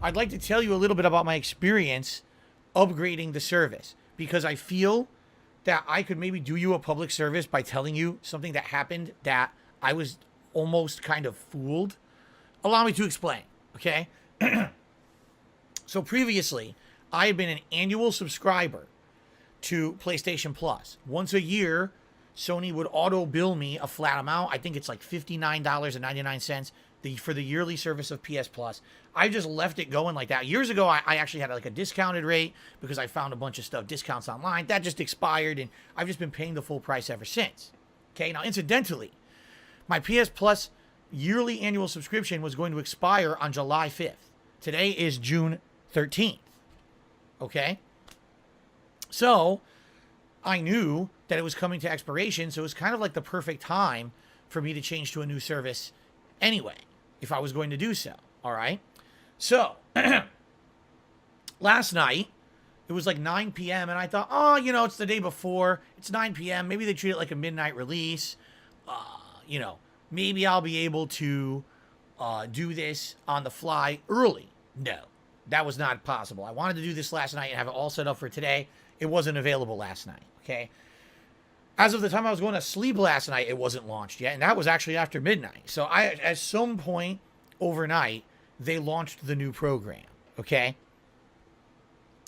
I'd like to tell you a little bit about my experience upgrading the service because I feel that I could maybe do you a public service by telling you something that happened that I was almost kind of fooled. Allow me to explain, okay? So previously, I had been an annual subscriber to PlayStation Plus. Once a year, Sony would auto bill me a flat amount. I think it's like $59.99 for the yearly service of PS Plus. I just left it going like that. Years ago, I actually had like a discounted rate because I found a bunch of stuff, discounts online. That just expired, and I've just been paying the full price ever since. Okay, now incidentally, my PS Plus yearly annual subscription was going to expire on July 5th. Today is June 13th. Okay? So, I knew that it was coming to expiration, so it was kind of like the perfect time for me to change to a new service anyway, if I was going to do so. All right? So, last night, it was like 9 p.m., and I thought, oh, you know, it's the day before. It's 9 p.m. Maybe they treat it like a midnight release. You know, maybe I'll be able to do this on the fly early. No, that was not possible. I wanted to do this last night and have it all set up for today. It wasn't available last night, okay? As of the time I was going to sleep last night, it wasn't launched yet, and that was actually after midnight. So at some point overnight, they launched the new program, okay?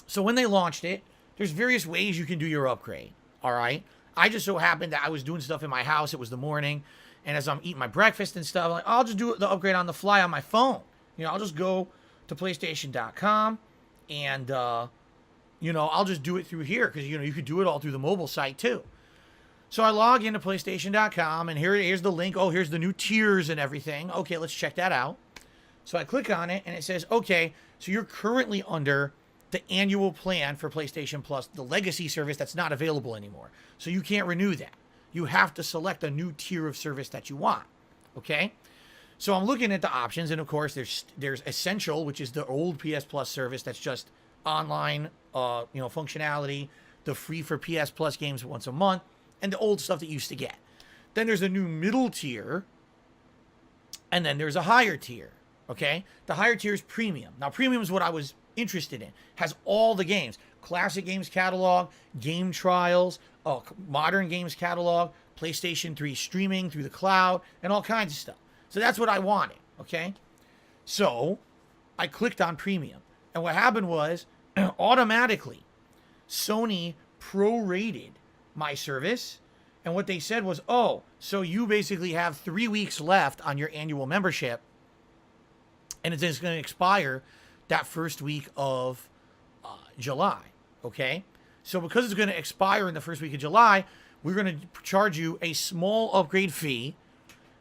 So when they launched it, there's various ways you can do your upgrade, all right? I just so happened that I was doing stuff in my house. It was the morning, and as I'm eating my breakfast and stuff, I'm like, I'll just do the upgrade on the fly on my phone. You know, I'll just go to PlayStation.com, and, you know, I'll just do it through here because, you know, you could do it all through the mobile site too. So I log into PlayStation.com, and here's the link. Oh, here's the new tiers and everything. Okay, let's check that out. So I click on it, and it says, okay, so you're currently under the annual plan for PlayStation Plus, the legacy service that's not available anymore. So you can't renew that. You have to select a new tier of service that you want. Okay? So I'm looking at the options, and of course there's Essential, which is the old PS Plus service that's just online functionality, the free for PS Plus games once a month, and the old stuff that you used to get. Then there's a new middle tier, and then there's a higher tier. Okay? The higher tier is premium. Now premium is what I was interested in. Has all the games. Classic games catalog, game trials, modern games catalog, PlayStation 3 streaming through the cloud, and all kinds of stuff. So that's what I wanted, okay? So I clicked on premium. And what happened was, automatically, Sony prorated my service. And what they said was, oh, so you basically have 3 weeks left on your annual membership, and it's going to expire that first week of July, okay? So because it's going to expire in the first week of July, we're going to charge you a small upgrade fee,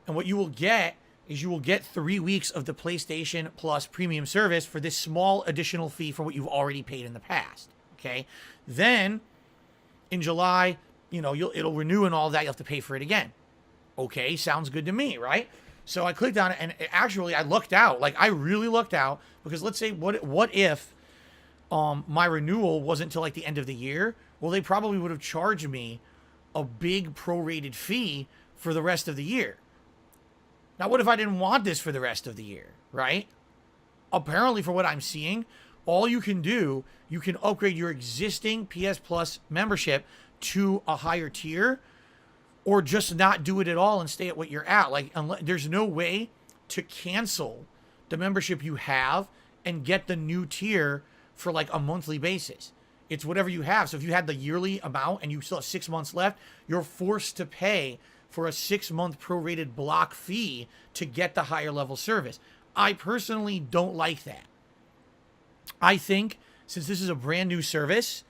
and what you will get is you will get 3 weeks of the PlayStation Plus premium service for this small additional fee for what you've already paid in the past, okay? Then, in July, you know, it'll renew and all that. You'll have to pay for it again. Okay, sounds good to me, right? So I clicked on it, and actually I lucked out. Like, I really lucked out, because let's say, what if my renewal wasn't until like the end of the year? Well, they probably would have charged me a big prorated fee for the rest of the year. Now, what if I didn't want this for the rest of the year, right? Apparently, for what I'm seeing, all you can do, you can upgrade your existing PS Plus membership to a higher tier, or just not do it at all and stay at what you're at. Like, there's no way to cancel the membership you have and get the new tier for like a monthly basis. It's whatever you have. So if you had the yearly amount and you still have 6 months left, you're forced to pay for a 6-month prorated block fee to get the higher level service. I personally don't like that. I think since this is a brand new service,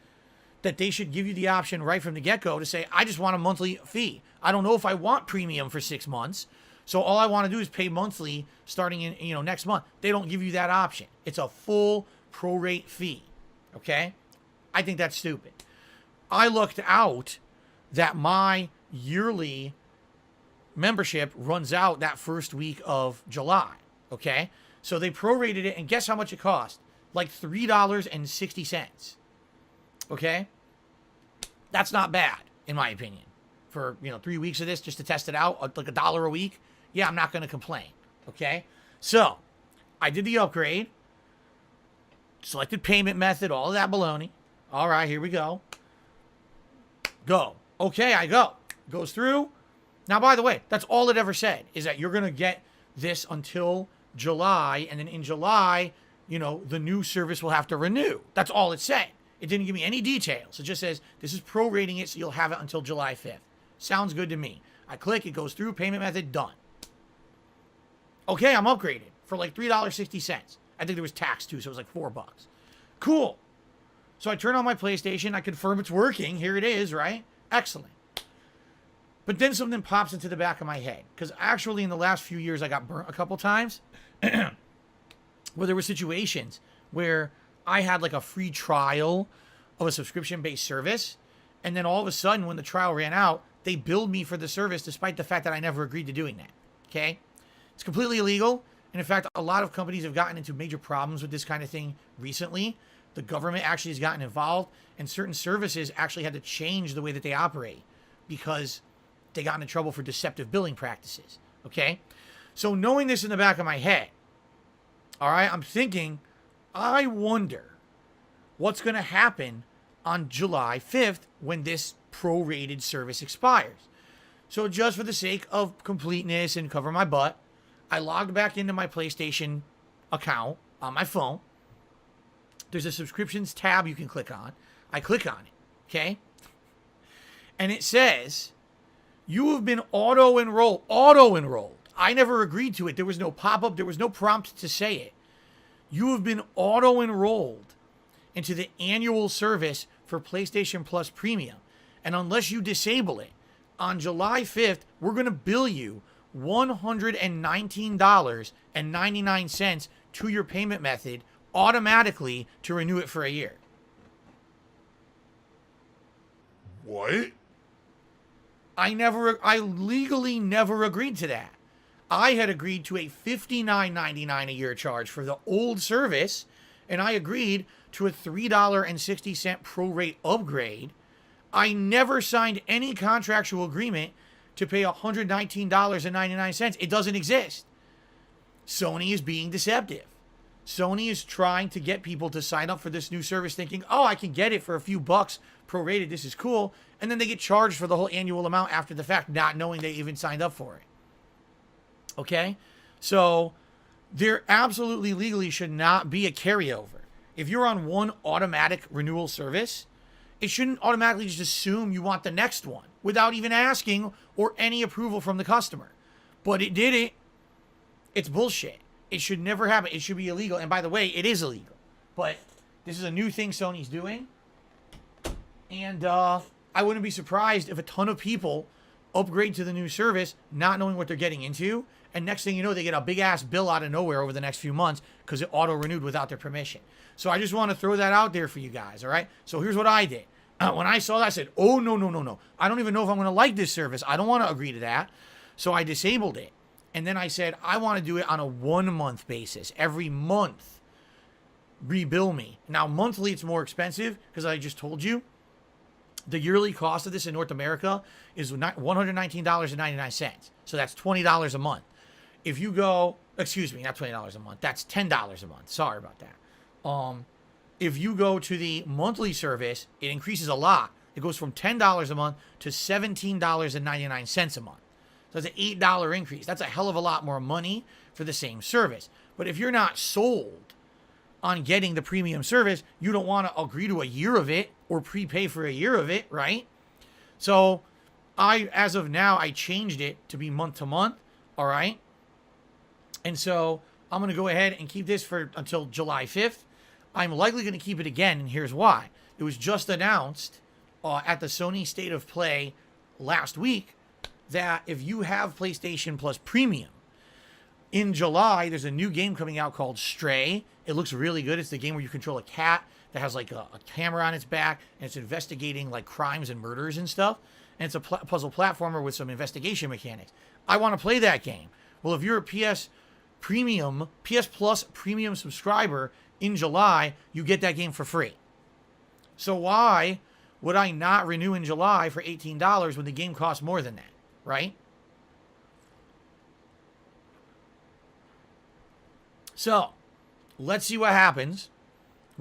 that they should give you the option right from the get-go to say, I just want a monthly fee. I don't know if I want premium for 6 months. So all I want to do is pay monthly starting in, you know, next month. They don't give you that option. It's a full prorate fee. Okay? I think that's stupid. I looked out that my yearly membership runs out that first week of July. Okay? So they prorated it, and guess how much it cost? Like $3.60. Okay? That's not bad, in my opinion. For, 3 weeks of this, just to test it out, like $1 a week. Yeah, I'm not going to complain. Okay? So, I did the upgrade. Selected payment method, all of that baloney. All right, here we go. Go. Okay, I go. Goes through. Now, by the way, that's all it ever said, is that you're going to get this until July, and then in July, you know, the new service will have to renew. That's all it said. It didn't give me any details. It just says, this is prorating it, so you'll have it until July 5th. Sounds good to me. I click, it goes through, payment method, done. Okay, I'm upgraded for like $3.60. I think there was tax too, so it was like $4. Cool. So I turn on my PlayStation, I confirm it's working. Here it is, right? Excellent. But then something pops into the back of my head. Because actually in the last few years, I got burnt a couple times. Where there were situations where I had like a free trial of a subscription-based service. And then all of a sudden, when the trial ran out, they billed me for the service despite the fact that I never agreed to doing that. Okay? It's completely illegal. And in fact, a lot of companies have gotten into major problems with this kind of thing recently. The government actually has gotten involved, and certain services actually had to change the way that they operate because they got into trouble for deceptive billing practices. Okay? So knowing this in the back of my head, all right, I'm thinking, I wonder what's going to happen on July 5th when this prorated service expires. So just for the sake of completeness and cover my butt, I logged back into my PlayStation account on my phone. There's a subscriptions tab you can click on. I click on it, okay? And it says, you have been auto-enrolled. Auto-enrolled. I never agreed to it. There was no pop-up. There was no prompt to say it. You have been auto-enrolled into the annual service for PlayStation Plus Premium. And unless you disable it, on July 5th, we're going to bill you $119.99 to your payment method automatically to renew it for a year. What? I legally never agreed to that. I had agreed to a $59.99 a year charge for the old service, and I agreed to a $3.60 prorate upgrade. I never signed any contractual agreement to pay $119.99. It doesn't exist. Sony is being deceptive. Sony is trying to get people to sign up for this new service thinking, oh, I can get it for a few bucks prorated. This is cool. And then they get charged for the whole annual amount after the fact, not knowing they even signed up for it. Okay? So there absolutely legally should not be a carryover. If you're on one automatic renewal service, it shouldn't automatically just assume you want the next one without even asking or any approval from the customer. But it did it. It's bullshit. It should never happen. It should be illegal. And by the way, it is illegal. But this is a new thing Sony's doing. And I wouldn't be surprised if a ton of people upgrade to the new service not knowing what they're getting into. And next thing you know, they get a big-ass bill out of nowhere over the next few months because it auto-renewed without their permission. So I just want to throw that out there for you guys, all right? So here's what I did. When I saw that, I said, oh, no. I don't even know if I'm going to like this service. I don't want to agree to that. So I disabled it. And then I said, I want to do it on a 1-month basis. Every month, rebill me. Now, monthly, it's more expensive because I just told you. The yearly cost of this in North America is $119.99. So that's $20 a month. If you go, excuse me, not $20 a month. That's $10 a month. Sorry about that. If you go to the monthly service, it increases a lot. It goes from $10 a month to $17.99 a month. So that's an $8 increase. That's a hell of a lot more money for the same service. But if you're not sold on getting the premium service, you don't want to agree to a year of it or prepay for a year of it, right? So as of now, I changed it to be month to month, all right? And so I'm going to go ahead and keep this for until July 5th. I'm likely going to keep it again, and here's why. It was just announced at the Sony State of Play last week that if you have PlayStation Plus Premium, in July, there's a new game coming out called Stray. It looks really good. It's the game where you control a cat that has like a camera on its back, and it's investigating like crimes and murders and stuff. And it's a puzzle platformer with some investigation mechanics. I want to play that game. Well, if you're a PS Plus Premium subscriber, in July, you get that game for free. So why would I not renew in July for $18 when the game costs more than that, right? So, let's see what happens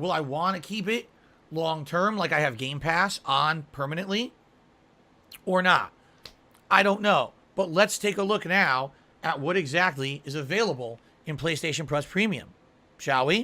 Will I want to keep it long term, like I have Game Pass on permanently, or not? I don't know. But let's take a look now at what exactly is available in PlayStation Plus Premium, shall we?